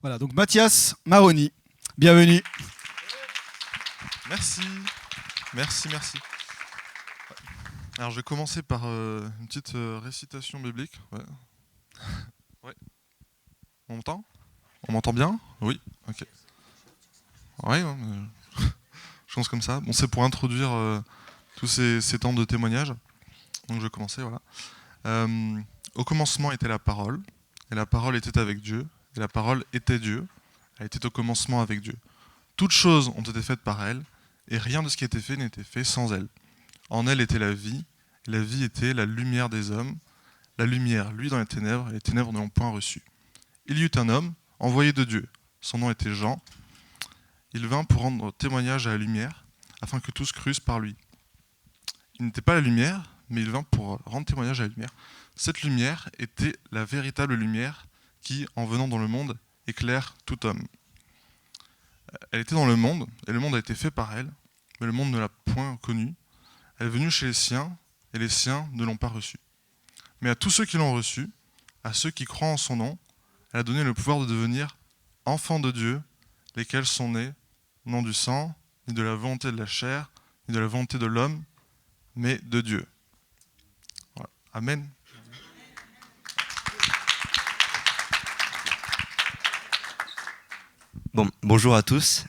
Voilà, donc Mathias Maroni, bienvenue. Merci, merci. Alors je vais commencer par une petite récitation biblique. Ouais. Ouais. On m'entend ? On m'entend bien ? Oui. Ok. Ouais. Je pense comme ça. Bon, c'est pour introduire tous ces temps de témoignage. Donc je vais commencer. Voilà. Au commencement était la parole, et la parole était avec Dieu, et la parole était Dieu. Elle était au commencement avec Dieu. Toutes choses ont été faites par elle, et rien de ce qui a été fait n'était fait sans elle. En elle était la vie, et la vie était la lumière des hommes. La lumière, lui, dans les ténèbres, et les ténèbres ne l'ont point reçue. Il y eut un homme, envoyé de Dieu. Son nom était Jean. Il vint pour rendre témoignage à la lumière, afin que tous crussent par lui. Il n'était pas la lumière, mais il vint pour rendre témoignage à la lumière. Cette lumière était la véritable lumière qui, en venant dans le monde, éclaire tout homme. Elle était dans le monde, et le monde a été fait par elle, mais le monde ne l'a point connue. Elle est venue chez les siens, et les siens ne l'ont pas reçue. Mais à tous ceux qui l'ont reçue, à ceux qui croient en son nom, elle a donné le pouvoir de devenir enfants de Dieu, lesquels sont nés, non du sang, ni de la volonté de la chair, ni de la volonté de l'homme, mais de Dieu. Voilà. Amen. Bon, bonjour à tous.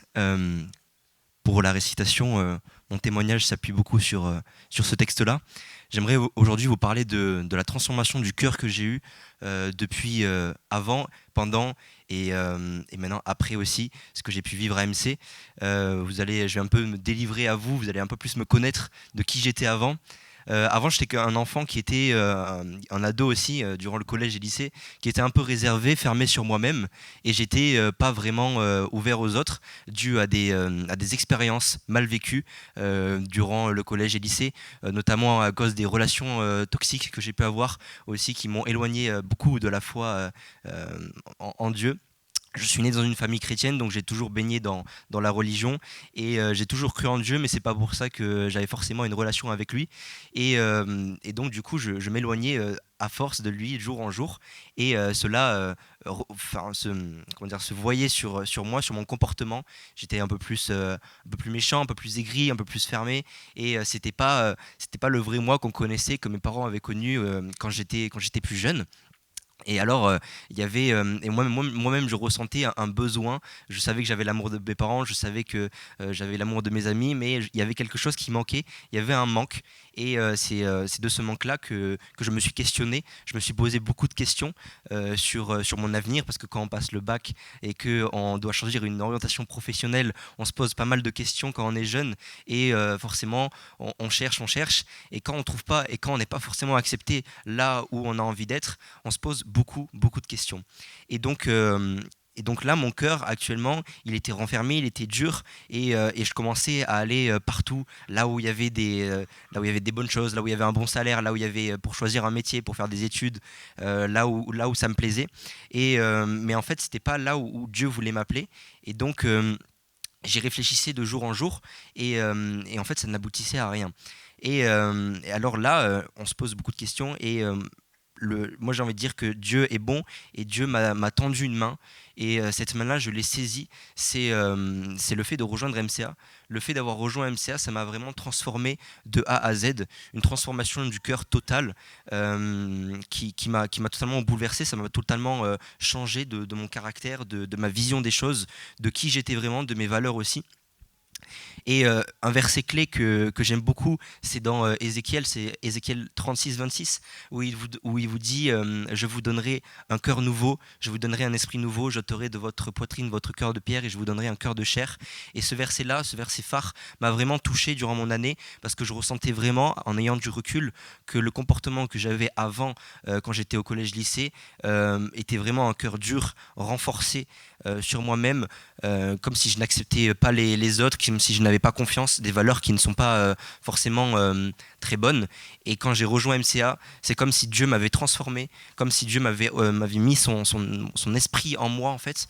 Pour la récitation, mon témoignage s'appuie beaucoup sur ce texte-là. J'aimerais aujourd'hui vous parler de la transformation du cœur que j'ai eue depuis avant, pendant et maintenant après aussi, ce que j'ai pu vivre à MC. Je vais un peu me délivrer à vous, vous allez un peu plus me connaître de qui j'étais avant. Avant, j'étais un enfant qui était un ado aussi, durant le collège et lycée, qui était un peu réservé, fermé sur moi-même, et j'étais pas vraiment ouvert aux autres, dû à des expériences mal vécues durant le collège et lycée, notamment à cause des relations toxiques que j'ai pu avoir aussi, qui m'ont éloigné beaucoup de la foi en Dieu. Je suis né dans une famille chrétienne, donc j'ai toujours baigné dans la religion et j'ai toujours cru en Dieu, mais c'est pas pour ça que j'avais forcément une relation avec lui. Et donc du coup, je m'éloignais à force de lui, jour en jour, et cela se voyait sur moi, sur mon comportement. J'étais un peu plus méchant, un peu plus aigri, un peu plus fermé, et c'était pas le vrai moi qu'on connaissait, que mes parents avaient connu quand j'étais plus jeune. Et alors, il y avait, et moi-même, je ressentais un besoin. Je savais que j'avais l'amour de mes parents, je savais que j'avais l'amour de mes amis, mais il y avait quelque chose qui manquait. Il y avait un manque, et c'est de ce manque-là que je me suis questionné. Je me suis posé beaucoup de questions sur mon avenir, parce que quand on passe le bac et qu'on doit choisir une orientation professionnelle, on se pose pas mal de questions quand on est jeune, et forcément, on cherche, et quand on trouve pas, et quand on n'est pas forcément accepté là où on a envie d'être, on se pose beaucoup de questions. Et donc là, mon cœur, actuellement, il était renfermé, il était dur, et je commençais à aller partout, là où il y avait des bonnes choses, là où il y avait un bon salaire, là où il y avait pour choisir un métier, pour faire des études, là où ça me plaisait. Mais en fait, c'était pas là où Dieu voulait m'appeler. Et donc, j'y réfléchissais de jour en jour, et en fait, ça n'aboutissait à rien. Et alors là, on se pose beaucoup de questions, et moi j'ai envie de dire que Dieu est bon, et Dieu m'a tendu une main, et cette main-là je l'ai saisie. C'est le fait de rejoindre MCA. Le fait d'avoir rejoint MCA, ça m'a vraiment transformé de A à Z, une transformation du cœur totale, qui m'a totalement bouleversé. Ça m'a totalement changé de mon caractère, de ma vision des choses, de qui j'étais vraiment, de mes valeurs aussi. Et un verset clé que j'aime beaucoup, c'est dans Ézéchiel, c'est Ézéchiel 36, 26, où il vous dit je vous donnerai un cœur nouveau, je vous donnerai un esprit nouveau, j'ôterai de votre poitrine votre cœur de pierre, et je vous donnerai un cœur de chair. Et ce verset-là, ce verset phare, m'a vraiment touché durant mon année, parce que je ressentais vraiment, en ayant du recul, que le comportement que j'avais avant, quand j'étais au collège-lycée, était vraiment un cœur dur, renforcé sur moi-même, comme si je n'acceptais pas les autres, si je n'avais pas confiance, des valeurs qui ne sont pas forcément très bonnes. Et quand j'ai rejoint MCA, c'est comme si Dieu m'avait transformé, comme si Dieu m'avait mis son esprit en moi, en fait,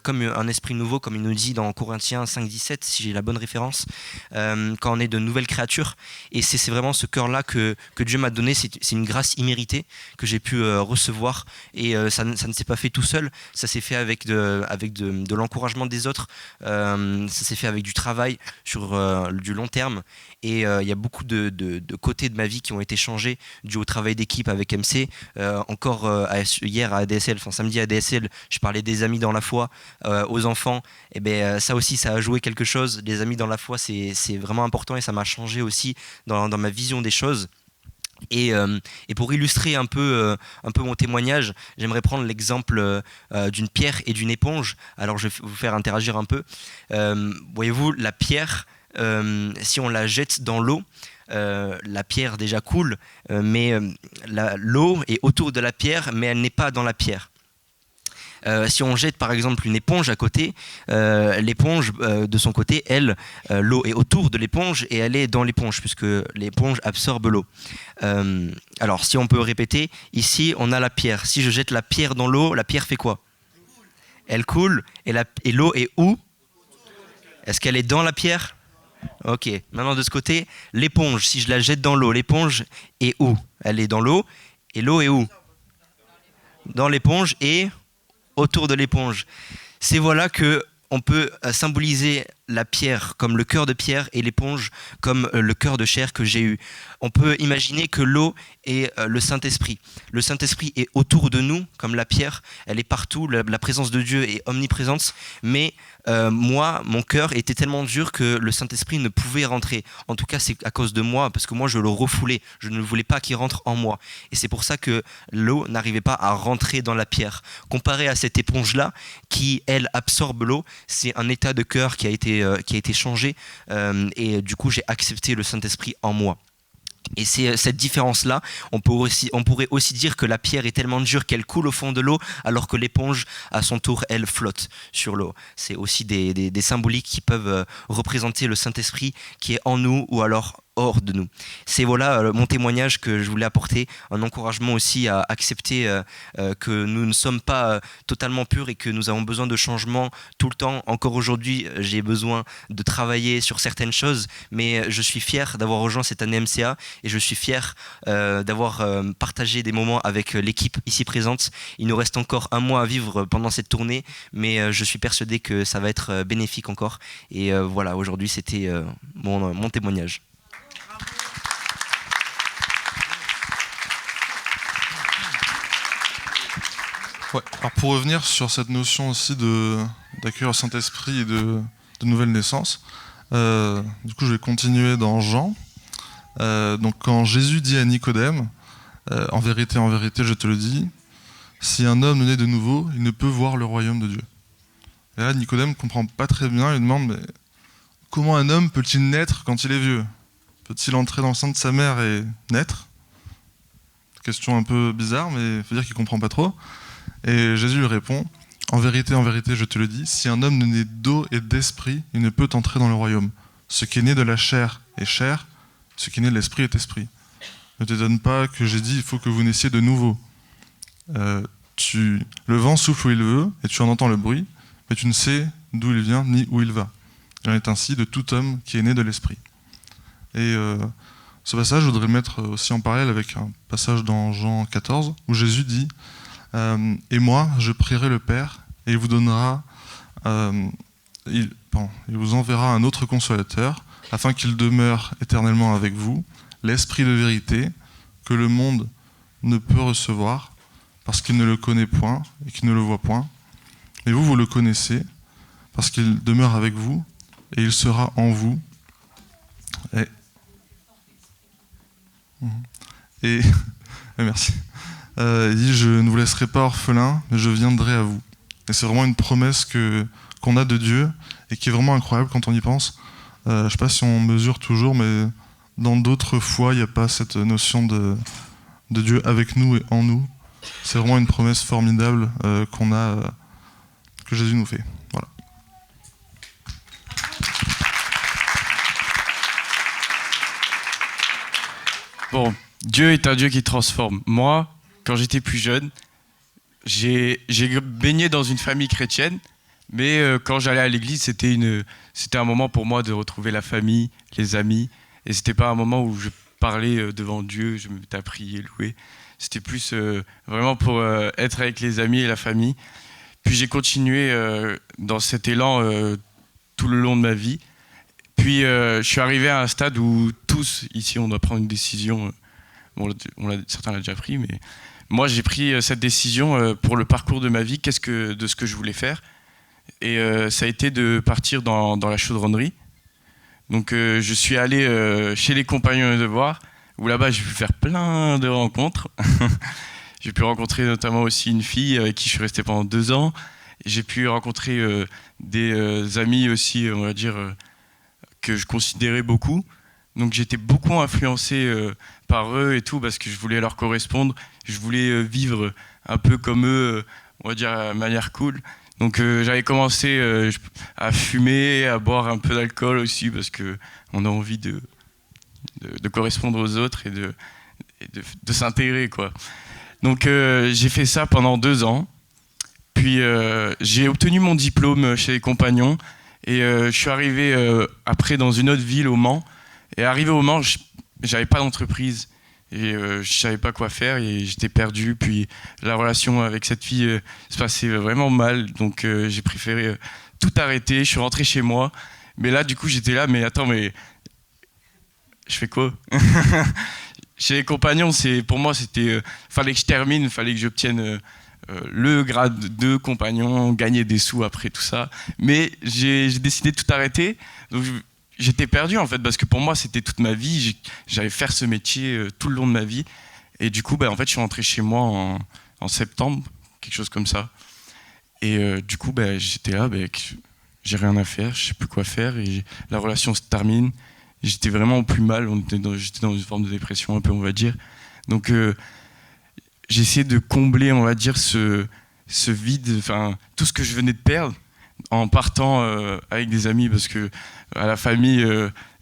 comme un esprit nouveau, comme il nous dit dans Corinthiens 5,17, si j'ai la bonne référence, quand on est de nouvelles créatures. Et c'est vraiment ce cœur-là que Dieu m'a donné. C'est une grâce imméritée que j'ai pu recevoir. Et ça ne s'est pas fait tout seul, ça s'est fait avec de l'encouragement des autres, ça s'est fait avec du travail sur du long terme. Et il y a beaucoup de côtés de ma vie qui ont été changés dû au travail d'équipe avec MC. Encore hier à ADSL, enfin samedi à ADSL, je parlais des amis dans la foi aux enfants. Et ben ça aussi, ça a joué quelque chose. Les amis dans la foi, c'est vraiment important et ça m'a changé aussi dans ma vision des choses. Et pour illustrer un peu mon témoignage, j'aimerais prendre l'exemple d'une pierre et d'une éponge. Alors je vais vous faire interagir un peu. Voyez-vous, la pierre, si on la jette dans l'eau, la pierre déjà coule, mais l'eau est autour de la pierre, mais elle n'est pas dans la pierre. Si on jette par exemple une éponge à côté, l'éponge de son côté, elle, l'eau est autour de l'éponge et elle est dans l'éponge puisque l'éponge absorbe l'eau. Alors si on peut répéter, ici on a la pierre. Si je jette la pierre dans l'eau, la pierre fait quoi? Elle coule et l'eau est où? Est-ce qu'elle est dans la pierre? Ok, maintenant de ce côté, l'éponge, si je la jette dans l'eau, l'éponge est où? Elle est dans l'eau et l'eau est où? Dans l'éponge et autour de l'éponge. C'est voilà que on peut symboliser la pierre comme le cœur de pierre et l'éponge comme le cœur de chair que j'ai eu. On peut imaginer que l'eau est le Saint-Esprit. Le Saint-Esprit est autour de nous comme la pierre, elle est partout, la présence de Dieu est omniprésente, mais moi, mon cœur était tellement dur que le Saint-Esprit ne pouvait rentrer. En tout cas, c'est à cause de moi, parce que moi, je le refoulais. Je ne voulais pas qu'il rentre en moi. Et c'est pour ça que l'eau n'arrivait pas à rentrer dans la pierre. Comparé à cette éponge-là, qui, elle, absorbe l'eau, c'est un état de cœur qui a été changé. Et du coup, j'ai accepté le Saint-Esprit en moi. Et c'est cette différence-là, on pourrait aussi dire que la pierre est tellement dure qu'elle coule au fond de l'eau, alors que l'éponge, à son tour, elle flotte sur l'eau. C'est aussi des symboliques qui peuvent représenter le Saint-Esprit qui est en nous ou alors hors de nous. C'est voilà mon témoignage que je voulais apporter, un encouragement aussi à accepter que nous ne sommes pas totalement purs et que nous avons besoin de changement tout le temps. Encore aujourd'hui, j'ai besoin de travailler sur certaines choses, mais je suis fier d'avoir rejoint cette année MCA et je suis fier d'avoir partagé des moments avec l'équipe ici présente. Il nous reste encore un mois à vivre pendant cette tournée, mais je suis persuadé que ça va être bénéfique encore. Et voilà, aujourd'hui, c'était mon témoignage. Ouais. Alors pour revenir sur cette notion aussi d'accueillir le Saint-Esprit et de nouvelle naissance, du coup je vais continuer dans Jean. Donc quand Jésus dit à Nicodème, en vérité, je te le dis, si un homme né de nouveau, il ne peut voir le royaume de Dieu. Et là Nicodème ne comprend pas très bien, il demande mais comment un homme peut-il naître quand il est vieux? Peut-il entrer dans le sein de sa mère et naître? Question un peu bizarre, mais il faut dire qu'il ne comprend pas trop. Et Jésus lui répond, en vérité, je te le dis, si un homme ne naît d'eau et d'esprit, il ne peut entrer dans le royaume. Ce qui est né de la chair est chair, ce qui est né de l'esprit est esprit. Ne t'étonne pas que j'ai dit, il faut que vous naissiez de nouveau. Le vent souffle où il veut, et tu en entends le bruit, mais tu ne sais d'où il vient ni où il va. Il en est ainsi de tout homme qui est né de l'esprit. Et ce passage, je voudrais le mettre aussi en parallèle avec un passage dans Jean 14, où Jésus dit et moi, je prierai le Père, et il vous donnera, il vous enverra un autre consolateur, afin qu'il demeure éternellement avec vous, l'Esprit de vérité, que le monde ne peut recevoir, parce qu'il ne le connaît point et qu'il ne le voit point. Mais vous, vous le connaissez, parce qu'il demeure avec vous, et il sera en vous. Et merci. Il dit, je ne vous laisserai pas orphelin, mais je viendrai à vous. Et c'est vraiment une promesse qu'on a de Dieu, et qui est vraiment incroyable quand on y pense. Je ne sais pas si on mesure toujours, mais dans d'autres foi, il n'y a pas cette notion de Dieu avec nous et en nous. C'est vraiment une promesse formidable qu'on a, que Jésus nous fait. Voilà. Bon, Dieu est un Dieu qui transforme. Moi, quand j'étais plus jeune, j'ai baigné dans une famille chrétienne, mais quand j'allais à l'église, c'était un moment pour moi de retrouver la famille, les amis, et c'était pas un moment où je parlais devant Dieu, je me mettais à prier, louer. C'était plus vraiment pour être avec les amis et la famille. Puis j'ai continué dans cet élan tout le long de ma vie. Puis je suis arrivé à un stade où tous, ici, on doit prendre une décision. Certains l'ont déjà pris, mais moi, j'ai pris cette décision pour le parcours de ma vie, de ce que je voulais faire. Et ça a été de partir dans la chaudronnerie. Donc je suis allé chez les compagnons de devoir, où là-bas, j'ai pu faire plein de rencontres. J'ai pu rencontrer notamment aussi une fille avec qui je suis resté pendant 2 ans. J'ai pu rencontrer des amis aussi, on va dire, que je considérais beaucoup. Donc j'étais beaucoup influencé par eux et tout, parce que je voulais leur correspondre. Je voulais vivre un peu comme eux, on va dire, de manière cool. Donc j'avais commencé à fumer, à boire un peu d'alcool aussi, parce qu'on a envie de correspondre aux autres et de s'intégrer, quoi. Donc j'ai fait ça pendant 2 ans. Puis j'ai obtenu mon diplôme chez les compagnons. Et je suis arrivé après dans une autre ville, au Mans. Et arrivé au Mans, j'avais pas d'entreprise. Et je savais pas quoi faire et j'étais perdu. Puis la relation avec cette fille se passait vraiment mal. Donc j'ai préféré tout arrêter. Je suis rentré chez moi. Mais là, du coup, j'étais là. Mais attends, mais je fais quoi? Chez les compagnons, pour moi, c'était fallait que je termine, fallait que j'obtienne le grade de compagnon, gagner des sous après tout ça. Mais j'ai décidé de tout arrêter. Donc j'étais perdu en fait, parce que pour moi, c'était toute ma vie. J'allais faire ce métier tout le long de ma vie. Et du coup, en fait, je suis rentré chez moi en septembre, quelque chose comme ça. Et du coup, j'étais là, j'ai rien à faire, je sais plus quoi faire. Et la relation se termine. J'étais vraiment au plus mal, j'étais dans une forme de dépression un peu, on va dire. Donc j'ai essayé de combler, on va dire, ce vide, enfin tout ce que je venais de perdre en partant avec des amis, parce que à la famille,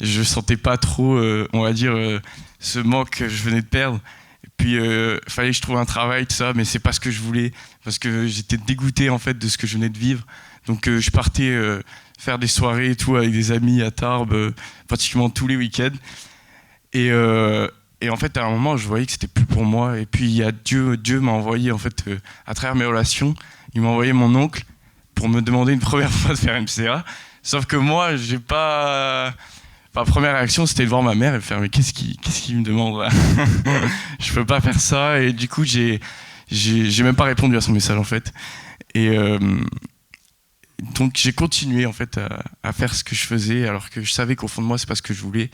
je sentais pas trop, on va dire, ce manque que je venais de perdre. Et puis fallait que je trouve un travail, tout ça, mais c'est pas ce que je voulais, parce que j'étais dégoûté en fait de ce que je venais de vivre. Donc je partais faire des soirées et tout avec des amis à Tarbes, pratiquement tous les week-ends. Et en fait, à un moment, je voyais que c'était plus pour moi. Et puis, il y a Dieu m'a envoyé, en fait, à travers mes relations, il m'a envoyé mon oncle pour me demander une première fois de faire MCA. Sauf que moi, j'ai pas... Ma première réaction, c'était de voir ma mère et de faire, mais qu'est-ce qu'il me demande là? Je peux pas faire ça. Et du coup, j'ai même pas répondu à son message, en fait. Et donc, j'ai continué, en fait, à faire ce que je faisais, alors que je savais qu'au fond de moi, c'est pas ce que je voulais.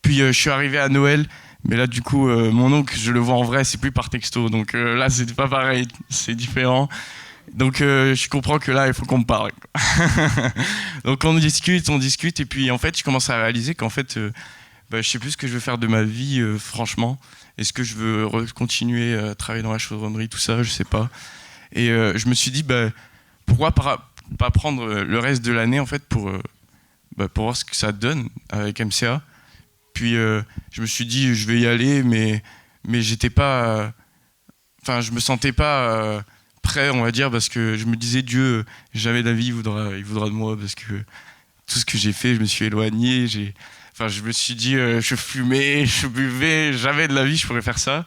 Puis, je suis arrivé à Noël. Mais là, du coup, mon oncle, je le vois en vrai, c'est plus par texto. Donc là, c'est pas pareil, c'est différent. Donc je comprends que là, il faut qu'on me parle. Donc on discute. Et puis en fait, je commence à réaliser qu'en fait, je sais plus ce que je veux faire de ma vie, franchement. Est-ce que je veux continuer à travailler dans la chaudronnerie, tout ça, je sais pas. Et je me suis dit, pourquoi pas prendre le reste de l'année, en fait, pour voir ce que ça donne avec MCA. Puis je me suis dit, je vais y aller, mais j'étais pas... Enfin, je me sentais pas prêt, on va dire, parce que je me disais, Dieu, jamais d'avis, il voudra de moi, parce que tout ce que j'ai fait, je me suis éloigné. Je me suis dit, je fumais, je buvais, jamais de la vie, je pourrais faire ça.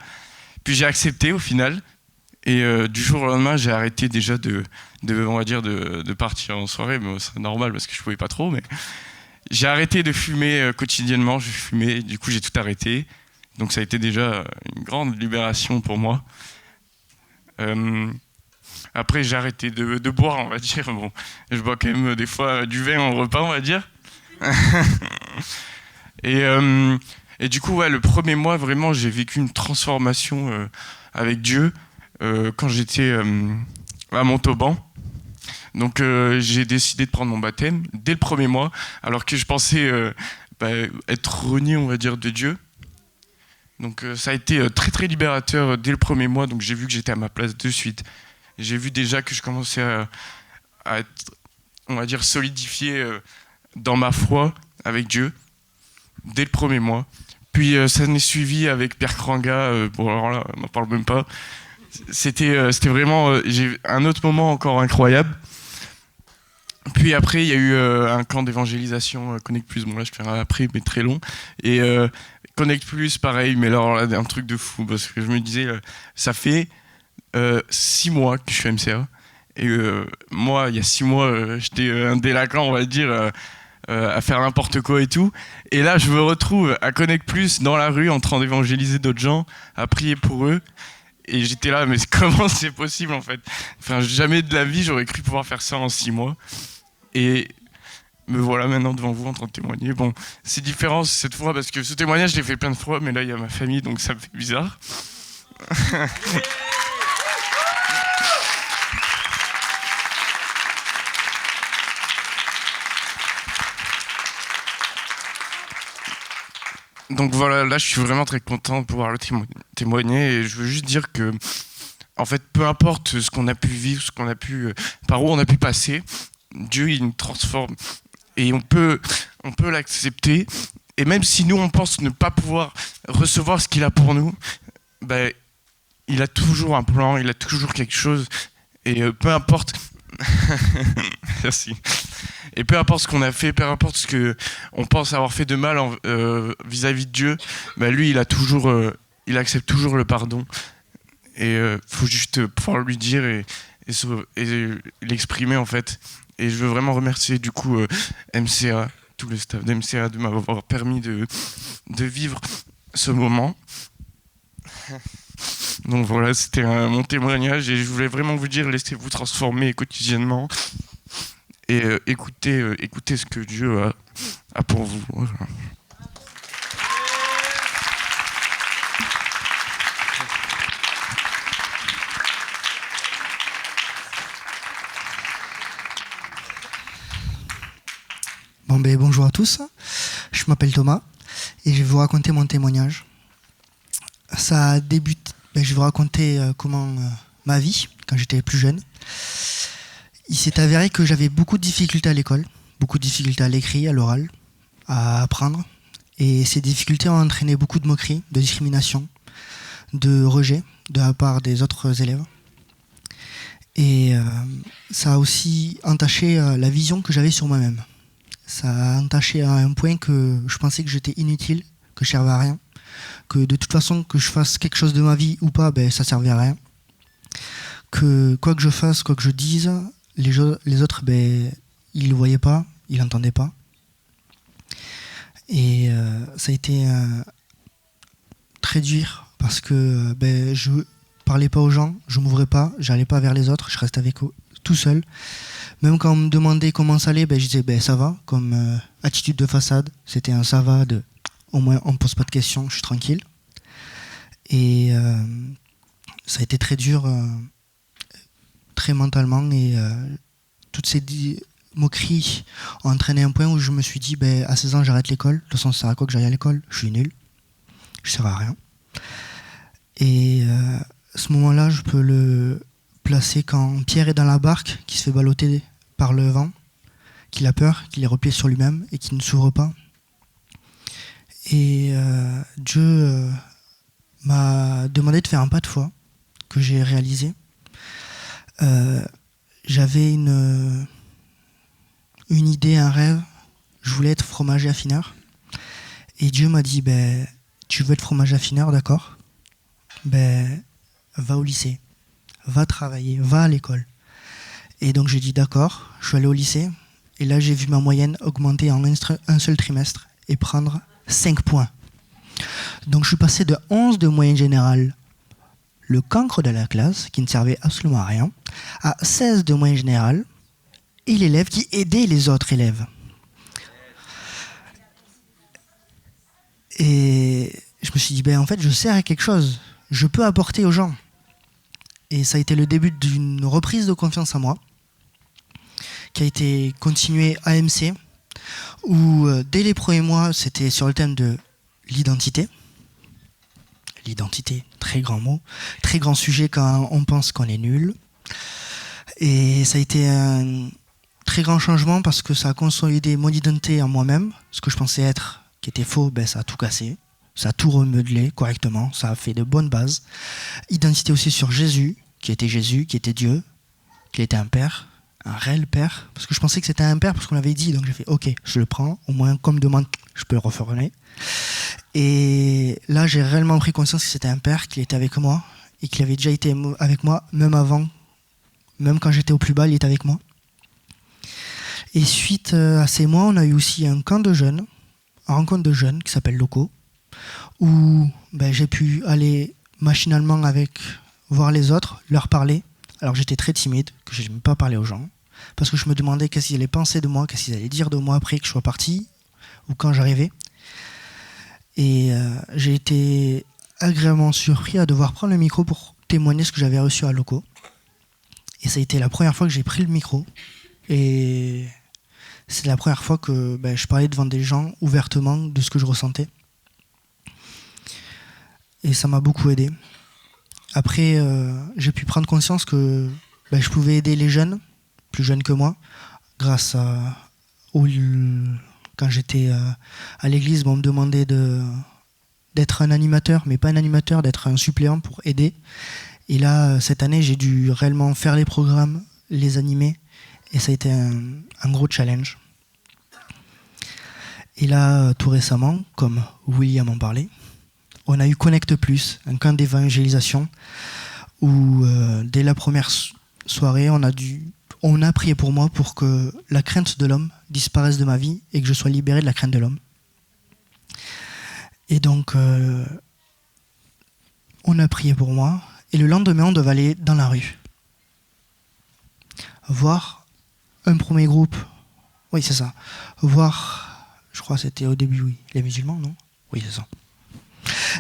Puis j'ai accepté au final. Et du jour au lendemain, j'ai arrêté déjà on va dire, de partir en soirée. Mais c'est normal, parce que je pouvais pas trop, mais... J'ai arrêté de fumer quotidiennement, je fumais, du coup j'ai tout arrêté. Donc ça a été déjà une grande libération pour moi. Après j'ai arrêté de boire, on va dire. Bon, je bois quand même des fois du vin en repas, on va dire. Et du coup, ouais, le premier mois, vraiment, j'ai vécu une transformation avec Dieu quand j'étais à Montauban. Donc j'ai décidé de prendre mon baptême dès le premier mois, alors que je pensais être renié, on va dire, de Dieu. Donc ça a été très très libérateur dès le premier mois, donc j'ai vu que j'étais à ma place de suite. J'ai vu déjà que je commençais à être, on va dire, solidifié dans ma foi avec Dieu dès le premier mois. Puis ça n'est suivi avec Pierre Kranga. Bon, alors là, on n'en parle même pas. C'était vraiment j'ai un autre moment encore incroyable. Puis après, il y a eu un camp d'évangélisation Connect Plus. Bon, là, je fais un après, mais très long. Et Connect Plus, pareil, mais alors là, un truc de fou. Parce que je me disais, ça fait 6 mois que je suis MCA. Et moi, il y a 6 mois, j'étais un délinquant, on va dire, à faire n'importe quoi et tout. Et là, je me retrouve à Connect Plus, dans la rue, en train d'évangéliser d'autres gens, à prier pour eux. Et j'étais là, mais comment c'est possible en fait? Enfin, jamais de la vie, j'aurais cru pouvoir faire ça en 6 mois. Et me voilà maintenant devant vous en train de témoigner. Bon, c'est différent cette fois parce que ce témoignage, je l'ai fait plein de fois, mais là, il y a ma famille, donc ça me fait bizarre. Donc voilà, là, je suis vraiment très content de pouvoir le témoigner. Et je veux juste dire que, en fait, peu importe ce qu'on a pu vivre, ce qu'on a pu, par où on a pu passer, Dieu, il nous transforme. Et on peut l'accepter. Et même si nous, on pense ne pas pouvoir recevoir ce qu'il a pour nous, ben, il a toujours un plan, il a toujours quelque chose. Et peu importe... Merci. Et peu importe ce qu'on a fait, peu importe ce qu'on pense avoir fait de mal vis-à-vis de Dieu, ben, lui, il accepte toujours le pardon. Et faut juste pouvoir lui dire et l'exprimer, en fait. Et je veux vraiment remercier du coup MCA, tout le staff d'MCA de m'avoir permis de vivre ce moment. Donc voilà, c'était mon témoignage et je voulais vraiment vous dire, laissez-vous transformer quotidiennement et écoutez ce que Dieu a pour vous. Voilà. Bon, bonjour à tous, je m'appelle Thomas et je vais vous raconter mon témoignage. Ça débute, je vais vous raconter comment ma vie, quand j'étais plus jeune. Il s'est avéré que j'avais beaucoup de difficultés à l'école, beaucoup de difficultés à l'écrit, à l'oral, à apprendre. Et ces difficultés ont entraîné beaucoup de moqueries, de discrimination, de rejet de la part des autres élèves. Et ça a aussi entaché la vision que j'avais sur moi-même. Ça a entaché à un point que je pensais que j'étais inutile, que je servais à rien, que de toute façon que je fasse quelque chose de ma vie ou pas, ça servait à rien, que quoi que je fasse, quoi que je dise, les autres ils le voyaient pas, ils l'entendaient pas. Et ça a été très dur parce que je parlais pas aux gens, je m'ouvrais pas, j'allais pas vers les autres, je restais avec eux tout seul. Même quand on me demandait comment ça allait, je disais ça va, comme attitude de façade. C'était un ça va, au moins on me pose pas de questions, je suis tranquille. Et ça a été très dur, très mentalement. Et toutes ces moqueries ont entraîné un point où je me suis dit, à 16 ans j'arrête l'école. De toute façon, ça sert à quoi que j'aille à l'école? Je suis nul, je sers à rien. Et ce moment-là, je peux le placer quand Pierre est dans la barque, qui se fait balloter par le vent, qu'il a peur, qu'il est replié sur lui-même et qu'il ne s'ouvre pas. Et Dieu m'a demandé de faire un pas de foi que j'ai réalisé. J'avais une idée, un rêve. Je voulais être fromager affineur. Et Dieu m'a dit, tu veux être fromager affineur, d'accord? Va au lycée. Va travailler, va à l'école. Et donc j'ai dit d'accord, je suis allé au lycée, et là j'ai vu ma moyenne augmenter en un seul trimestre et prendre 5 points. Donc je suis passé de 11 de moyenne générale, le cancre de la classe, qui ne servait absolument à rien, à 16 de moyenne générale, et l'élève qui aidait les autres élèves. Et je me suis dit, en fait je sers à quelque chose, je peux apporter aux gens. Et ça a été le début d'une reprise de confiance en moi, qui a été continuée à MC, où dès les premiers mois, c'était sur le thème de l'identité. L'identité, très grand mot, très grand sujet quand on pense qu'on est nul. Et ça a été un très grand changement parce que ça a consolidé mon identité en moi-même. Ce que je pensais être, qui était faux, ça a tout cassé. Ça a tout remodelé correctement. Ça a fait de bonnes bases. Identité aussi sur Jésus, qui était Dieu, qui était un père, un réel père. Parce que je pensais que c'était un père parce qu'on l'avait dit. Donc j'ai fait ok, je le prends. Au moins, comme demande, je peux le reformuler. Et là, j'ai réellement pris conscience que c'était un père, qu'il était avec moi et qu'il avait déjà été avec moi, même avant, même quand j'étais au plus bas, il était avec moi. Et suite à ces mois, on a eu aussi un camp de jeunes, une rencontre de jeunes qui s'appelle Loco, où j'ai pu aller machinalement voir les autres, leur parler. Alors j'étais très timide, que je n'aimais pas parler aux gens, parce que je me demandais qu'est-ce qu'ils allaient penser de moi, qu'est-ce qu'ils allaient dire de moi après que je sois parti, ou quand j'arrivais. Et j'ai été agréablement surpris à devoir prendre le micro pour témoigner ce que j'avais reçu à Loco. Et ça a été la première fois que j'ai pris le micro. Et c'est la première fois que je parlais devant des gens ouvertement de ce que je ressentais. Et ça m'a beaucoup aidé. Après, j'ai pu prendre conscience que je pouvais aider les jeunes, plus jeunes que moi, grâce quand j'étais à l'église, on me demandait d'être un animateur, mais pas un animateur, d'être un suppléant pour aider. Et là, cette année, j'ai dû réellement faire les programmes, les animer, et ça a été un gros challenge. Et là, tout récemment, comme William en parlait, on a eu Connect Plus, un camp d'évangélisation, où dès la première soirée, on a prié pour moi pour que la crainte de l'homme disparaisse de ma vie et que je sois libéré de la crainte de l'homme. Et donc, on a prié pour moi. Et le lendemain, on devait aller dans la rue. Voir un premier groupe. Oui, c'est ça. Voir, je crois que c'était au début, oui. Les musulmans, non? Oui, c'est ça.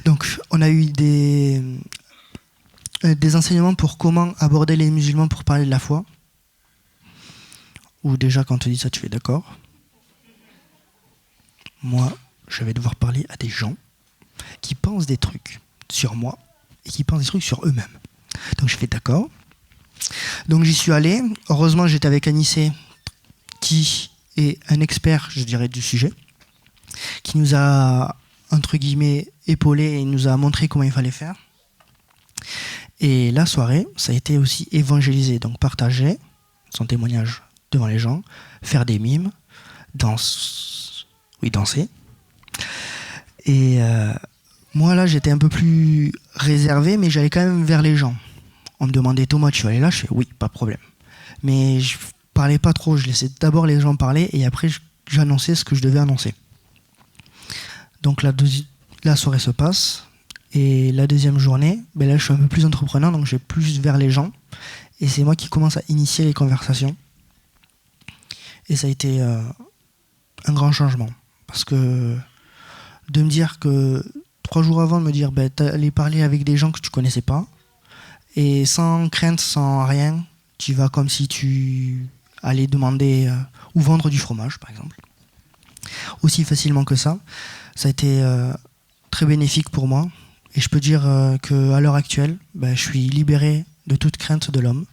Donc, on a eu des enseignements pour comment aborder les musulmans pour parler de la foi. Ou déjà, quand on te dit ça, tu fais d'accord. Moi, je vais devoir parler à des gens qui pensent des trucs sur moi et qui pensent des trucs sur eux-mêmes. Donc, je fais d'accord. Donc, j'y suis allé. Heureusement, j'étais avec Anissé, qui est un expert, je dirais, du sujet, qui nous a, entre guillemets, épaulé et nous a montré comment il fallait faire. Et la soirée, ça a été aussi évangéliser, donc partager son témoignage devant les gens, faire des mimes, danser. Et moi là, j'étais un peu plus réservé, mais j'allais quand même vers les gens. On me demandait Thomas, tu vas aller là? Je fais oui, pas de problème. Mais je parlais pas trop, je laissais d'abord les gens parler et après j'annonçais ce que je devais annoncer. Donc la soirée se passe. Et la deuxième journée, là je suis un peu plus entreprenant, donc je vais plus vers les gens. Et c'est moi qui commence à initier les conversations. Et ça a été un grand changement. Parce que de me dire que 3 jours avant, de me dire t'allais parler avec des gens que tu connaissais pas, et sans crainte, sans rien, tu vas comme si tu allais demander ou vendre du fromage, par exemple. Aussi facilement que ça. Ça a été très bénéfique pour moi. Et je peux dire qu'à l'heure actuelle, je suis libéré de toute crainte de l'homme,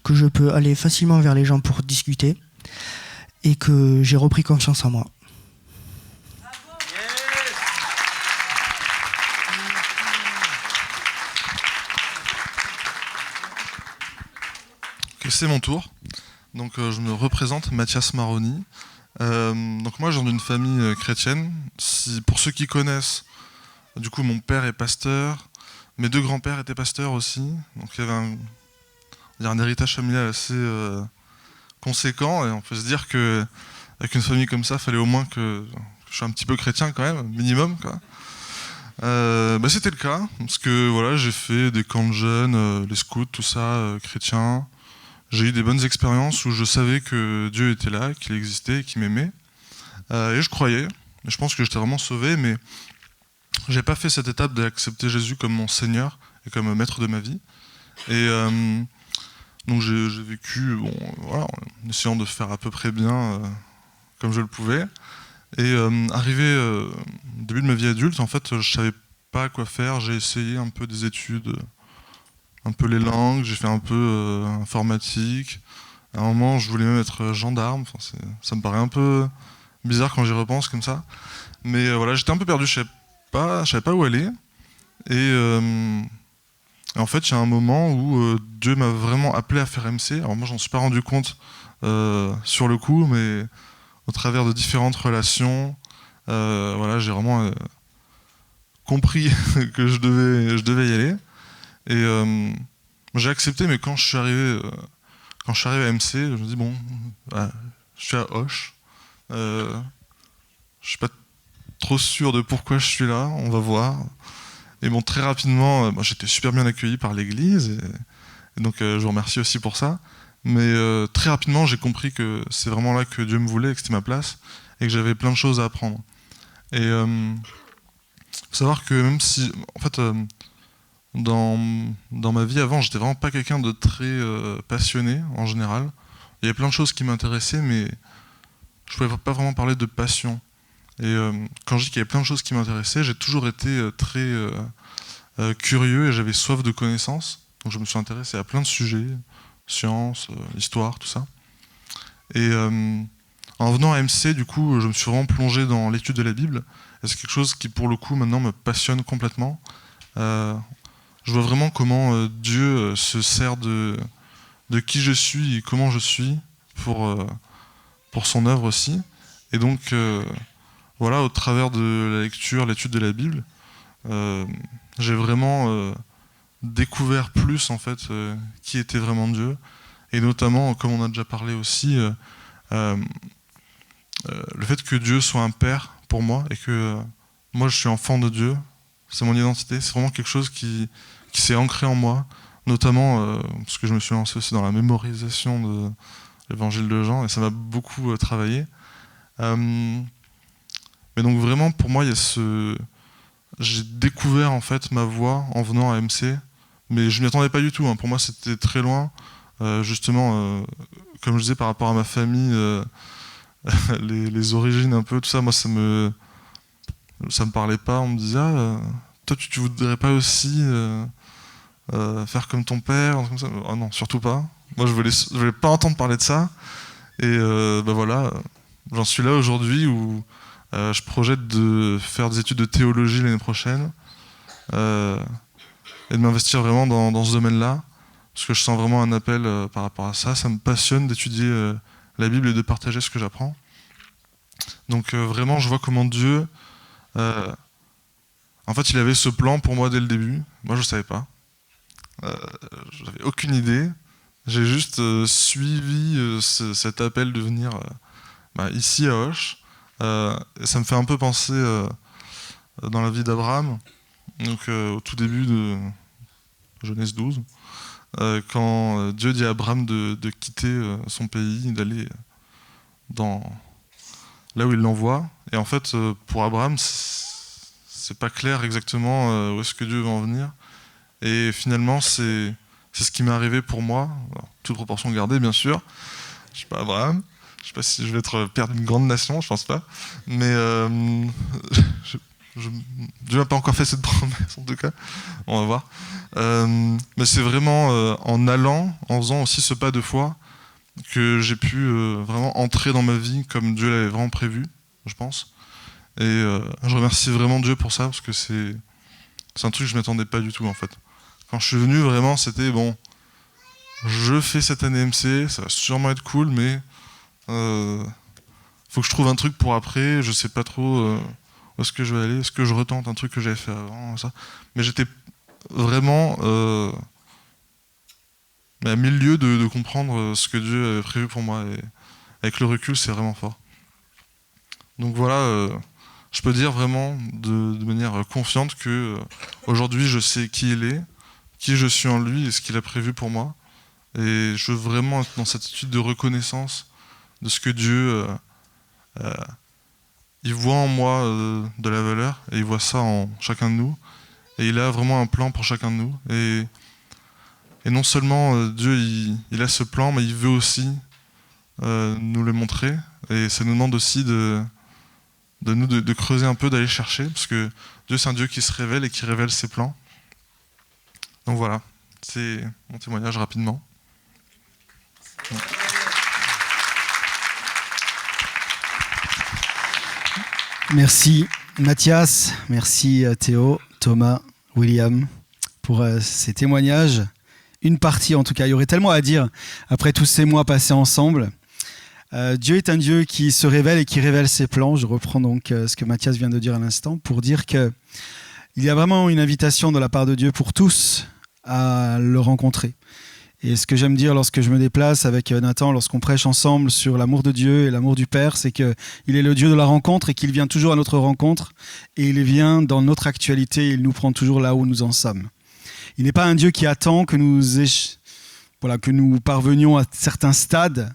que je peux aller facilement vers les gens pour discuter et que j'ai repris confiance en moi. Ok, c'est mon tour. Donc je me représente, Mathias Maroni. Donc moi, je viens d'une famille chrétienne. Pour ceux qui connaissent, du coup, mon père est pasteur, mes 2 grands-pères étaient pasteurs aussi, donc il y avait un héritage familial assez conséquent, et on peut se dire qu'avec une famille comme ça, il fallait au moins que je sois un petit peu chrétien quand même, minimum, quoi. C'était le cas, parce que voilà, j'ai fait des camps de jeunes, les scouts, tout ça, chrétiens. J'ai eu des bonnes expériences où je savais que Dieu était là, qu'il existait, qu'il m'aimait, et je croyais. Je pense que j'étais vraiment sauvé, mais j'ai pas fait cette étape d'accepter Jésus comme mon Seigneur et comme maître de ma vie. Et donc j'ai vécu en essayant de faire à peu près bien comme je le pouvais. Et arrivé au début de ma vie adulte, en fait, je savais pas quoi faire. J'ai essayé un peu des études, un peu les langues, j'ai fait un peu informatique. À un moment, je voulais même être gendarme. Ça me paraît un peu bizarre quand j'y repense comme ça. Mais voilà, j'étais un peu perdu, je savais savais pas où aller. Et en fait, il y a un moment où Dieu m'a vraiment appelé à faire MC. Alors moi, j'en suis pas rendu compte sur le coup, mais au travers de différentes relations, voilà, j'ai vraiment compris que je devais y aller. Et j'ai accepté, mais quand je suis arrivé à MC, je me dis bon, je suis à Auch. Je suis pas trop sûr de pourquoi je suis là, on va voir. Et bon, très rapidement, j'étais super bien accueilli par l'église, et donc je vous remercie aussi pour ça. Mais très rapidement, j'ai compris que c'est vraiment là que Dieu me voulait, et que c'était ma place, et que j'avais plein de choses à apprendre. Et faut savoir que même si, en fait, dans ma vie avant, j'étais vraiment pas quelqu'un de très passionné en général. Il y avait plein de choses qui m'intéressaient, mais je pouvais pas vraiment parler de passion. Et quand je dis qu'il y avait plein de choses qui m'intéressaient, j'ai toujours été très curieux et j'avais soif de connaissances. Donc je me suis intéressé à plein de sujets, sciences, histoire, tout ça. Et en venant à MC, du coup, je me suis vraiment plongé dans l'étude de la Bible. Et c'est quelque chose qui, pour le coup, maintenant me passionne complètement. Je vois vraiment comment Dieu se sert de qui je suis et comment je suis pour son œuvre aussi. Et donc, voilà, au travers de la lecture, l'étude de la Bible, j'ai vraiment découvert plus, en fait, qui était vraiment Dieu. Et notamment, comme on a déjà parlé aussi, le fait que Dieu soit un père pour moi et que moi, je suis enfant de Dieu, c'est mon identité, c'est vraiment quelque chose qui s'est ancré en moi, notamment parce que je me suis lancé aussi dans la mémorisation de l'évangile de Jean, et ça m'a beaucoup travaillé. Mais donc vraiment, pour moi, il y a j'ai découvert en fait ma voix en venant à MC, mais je m'y attendais pas du tout, hein. Pour moi, c'était très loin. Justement, comme je disais, par rapport à ma famille, les origines un peu, tout ça, moi, ça me parlait pas. On me disait, toi, tu voudrais pas aussi faire comme ton père, comme ça. Oh non, surtout pas. Moi, je voulais pas entendre parler de ça. Et voilà, j'en suis là aujourd'hui où je projette de faire des études de théologie l'année prochaine et de m'investir vraiment dans ce domaine-là, parce que je sens vraiment un appel par rapport à ça. Ça me passionne d'étudier la Bible et de partager ce que j'apprends. Donc vraiment, je vois comment Dieu, en fait, il avait ce plan pour moi dès le début. Moi, je ne savais pas. J'avais aucune idée. J'ai juste suivi cet appel de venir ici à Auch. Et ça me fait un peu penser dans la vie d'Abraham, donc au tout début de Genèse 12, quand Dieu dit à Abraham de quitter son pays, d'aller là où il l'envoie. Et en fait, pour Abraham, c'est pas clair exactement où est-ce que Dieu va en venir. Et finalement, c'est ce qui m'est arrivé pour moi, alors, toute proportion gardée bien sûr. Je suis pas Abraham. Je sais pas si je vais être père d'une grande nation, je pense pas. Mais Dieu m'a pas encore fait cette promesse, en tout cas. On va voir. Mais c'est vraiment en faisant aussi ce pas de foi, que j'ai pu vraiment entrer dans ma vie comme Dieu l'avait vraiment prévu, je pense. Et je remercie vraiment Dieu pour ça, parce que c'est un truc que je m'attendais pas du tout, en fait. Quand je suis venu, vraiment, c'était bon, je fais cette année MC, ça va sûrement être cool, mais faut que je trouve un truc pour après, je sais pas trop où est-ce que je vais aller, est-ce que je retente un truc que j'avais fait avant, ça. Mais j'étais vraiment à mille lieues de comprendre ce que Dieu avait prévu pour moi, et avec le recul, c'est vraiment fort. Donc voilà, je peux dire vraiment de manière confiante que aujourd'hui je sais qui il est, qui je suis en lui et ce qu'il a prévu pour moi, et je veux vraiment être dans cette attitude de reconnaissance de ce que Dieu il voit en moi de la valeur, et il voit ça en chacun de nous, et il a vraiment un plan pour chacun de nous, et non seulement Dieu il a ce plan, mais il veut aussi nous le montrer, et ça nous demande aussi de creuser un peu, d'aller chercher, parce que Dieu, c'est un Dieu qui se révèle et qui révèle ses plans. Donc voilà, c'est mon témoignage rapidement. Merci Mathias, merci Théo, Thomas, William pour ces témoignages. Une partie en tout cas, il y aurait tellement à dire après tous ces mois passés ensemble. Dieu est un Dieu qui se révèle et qui révèle ses plans. Je reprends donc ce que Mathias vient de dire à l'instant pour dire qu'il y a vraiment une invitation de la part de Dieu pour tous à le rencontrer. Et ce que j'aime dire lorsque je me déplace avec Nathan, lorsqu'on prêche ensemble sur l'amour de Dieu et l'amour du Père, c'est qu'il est le Dieu de la rencontre et qu'il vient toujours à notre rencontre et il vient dans notre actualité, il nous prend toujours là où nous en sommes. Il n'est pas un Dieu qui attend que nous parvenions à certains stades,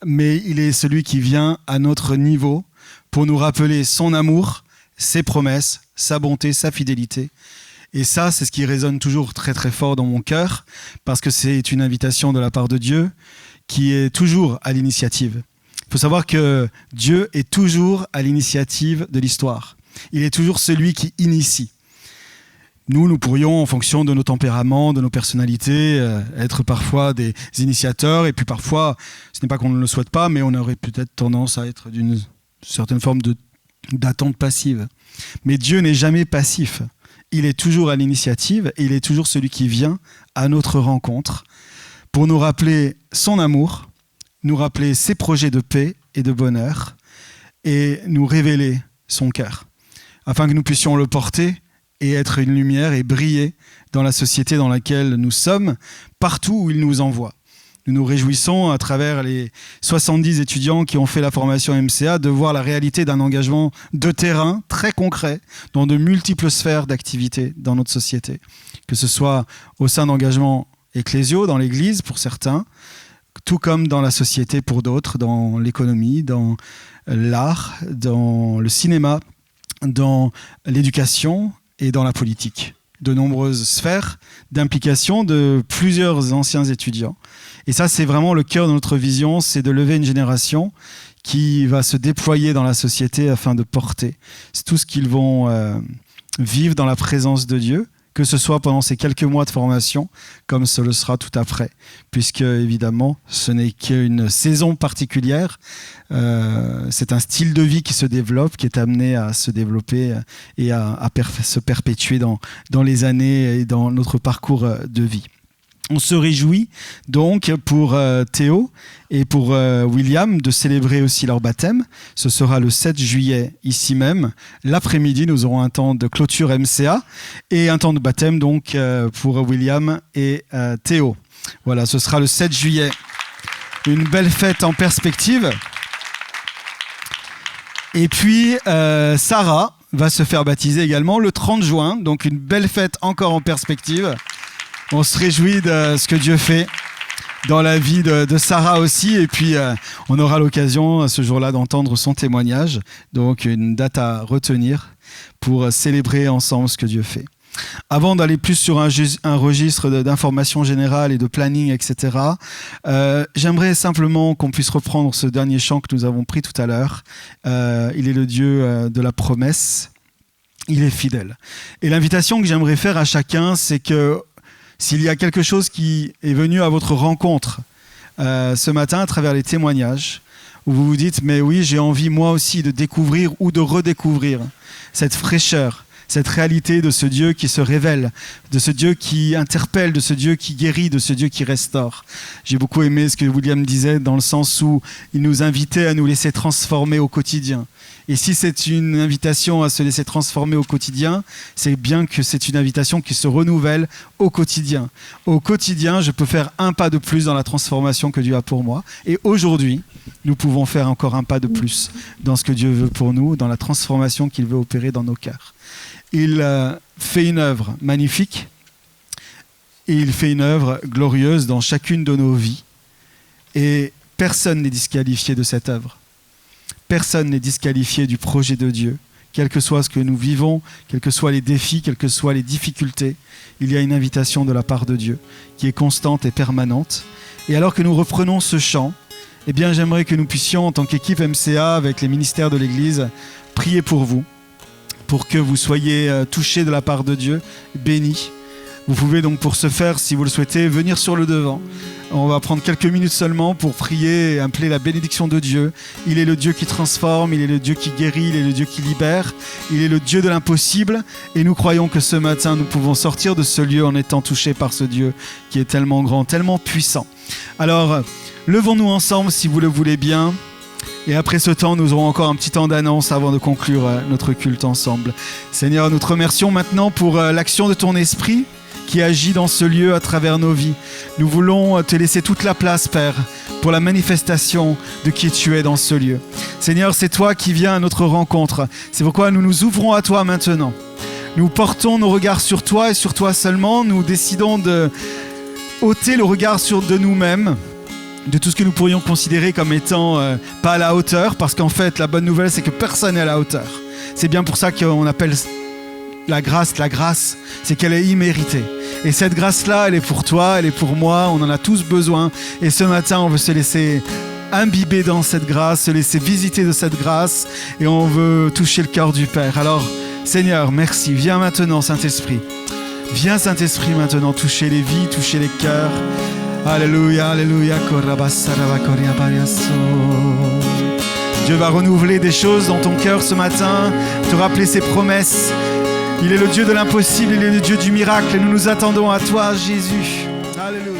mais il est celui qui vient à notre niveau pour nous rappeler son amour, ses promesses, sa bonté, sa fidélité. Et ça, c'est ce qui résonne toujours très très fort dans mon cœur, parce que c'est une invitation de la part de Dieu qui est toujours à l'initiative. Il faut savoir que Dieu est toujours à l'initiative de l'histoire. Il est toujours celui qui initie. Nous pourrions, en fonction de nos tempéraments, de nos personnalités, être parfois des initiateurs, et puis parfois, ce n'est pas qu'on ne le souhaite pas, mais on aurait peut-être tendance à être d'une certaine forme d'attente passive. Mais Dieu n'est jamais passif. Il est toujours à l'initiative et il est toujours celui qui vient à notre rencontre pour nous rappeler son amour, nous rappeler ses projets de paix et de bonheur et nous révéler son cœur afin que nous puissions le porter et être une lumière et briller dans la société dans laquelle nous sommes, partout où il nous envoie. Nous nous réjouissons à travers les 70 étudiants qui ont fait la formation MCA de voir la réalité d'un engagement de terrain très concret dans de multiples sphères d'activité dans notre société. Que ce soit au sein d'engagements ecclésiaux, dans l'Église pour certains, tout comme dans la société pour d'autres, dans l'économie, dans l'art, dans le cinéma, dans l'éducation et dans la politique. De nombreuses sphères d'implication de plusieurs anciens étudiants. Et ça, c'est vraiment le cœur de notre vision, c'est de lever une génération qui va se déployer dans la société afin de porter tout ce qu'ils vont vivre dans la présence de Dieu, que ce soit pendant ces quelques mois de formation, comme ce le sera tout après, puisque évidemment, ce n'est qu'une saison particulière, c'est un style de vie qui se développe, qui est amené à se développer et à se perpétuer dans les années et dans notre parcours de vie. On se réjouit donc pour Théo et pour William de célébrer aussi leur baptême. Ce sera le 7 juillet ici même. L'après-midi, nous aurons un temps de clôture MCA et un temps de baptême donc pour William et Théo. Voilà, ce sera le 7 juillet. Une belle fête en perspective. Et puis Sarah va se faire baptiser également le 30 juin. Donc une belle fête encore en perspective. On se réjouit de ce que Dieu fait dans la vie de Sarah aussi. Et puis, on aura l'occasion ce jour-là d'entendre son témoignage. Donc, une date à retenir pour célébrer ensemble ce que Dieu fait. Avant d'aller plus sur un registre d'informations générales et de planning, etc., j'aimerais simplement qu'on puisse reprendre ce dernier chant que nous avons pris tout à l'heure. Il est le Dieu de la promesse. Il est fidèle. Et l'invitation que j'aimerais faire à chacun, c'est que s'il y a quelque chose qui est venu à votre rencontre ce matin à travers les témoignages, où vous vous dites « mais oui, j'ai envie moi aussi de découvrir ou de redécouvrir cette fraîcheur, cette réalité de ce Dieu qui se révèle, de ce Dieu qui interpelle, de ce Dieu qui guérit, de ce Dieu qui restaure. » J'ai beaucoup aimé ce que William disait dans le sens où il nous invitait à nous laisser transformer au quotidien. Et si c'est une invitation à se laisser transformer au quotidien, c'est bien que c'est une invitation qui se renouvelle au quotidien. Au quotidien, je peux faire un pas de plus dans la transformation que Dieu a pour moi. Et aujourd'hui, nous pouvons faire encore un pas de plus dans ce que Dieu veut pour nous, dans la transformation qu'il veut opérer dans nos cœurs. Il fait une œuvre magnifique et il fait une œuvre glorieuse dans chacune de nos vies. Et personne n'est disqualifié de cette œuvre. Personne n'est disqualifié du projet de Dieu, quel que soit ce que nous vivons, quels que soient les défis, quelles que soient les difficultés. Il y a une invitation de la part de Dieu qui est constante et permanente. Et alors que nous reprenons ce chant, eh bien, j'aimerais que nous puissions, en tant qu'équipe MCA, avec les ministères de l'Église, prier pour vous, pour que vous soyez touchés de la part de Dieu, bénis, Vous pouvez donc pour ce faire, si vous le souhaitez, venir sur le devant. On va prendre quelques minutes seulement pour prier et appeler la bénédiction de Dieu. Il est le Dieu qui transforme, il est le Dieu qui guérit, il est le Dieu qui libère, il est le Dieu de l'impossible. Et nous croyons que ce matin, nous pouvons sortir de ce lieu en étant touchés par ce Dieu qui est tellement grand, tellement puissant. Alors, levons-nous ensemble si vous le voulez bien. Et après ce temps, nous aurons encore un petit temps d'annonce avant de conclure notre culte ensemble. Seigneur, nous te remercions maintenant pour l'action de ton esprit qui agit dans ce lieu à travers nos vies. Nous voulons te laisser toute la place, Père, pour la manifestation de qui tu es dans ce lieu. Seigneur, c'est toi qui viens à notre rencontre. C'est pourquoi nous nous ouvrons à toi maintenant. Nous portons nos regards sur toi et sur toi seulement. Nous décidons de ôter le regard de nous-mêmes, de tout ce que nous pourrions considérer comme étant pas à la hauteur, parce qu'en fait, la bonne nouvelle, c'est que personne n'est à la hauteur. C'est bien pour ça qu'on appelle la grâce, c'est qu'elle est imméritée. Et cette grâce-là, elle est pour toi, elle est pour moi, on en a tous besoin. Et ce matin, on veut se laisser imbiber dans cette grâce, se laisser visiter de cette grâce, et on veut toucher le cœur du Père. Alors, Seigneur, merci. Viens maintenant, Saint-Esprit. Viens, Saint-Esprit, maintenant, toucher les vies, toucher les cœurs. Alléluia, alléluia. Dieu va renouveler des choses dans ton cœur ce matin, te rappeler ses promesses. Il est le Dieu de l'impossible, il est le Dieu du miracle et nous nous attendons à toi, Jésus. Alléluia.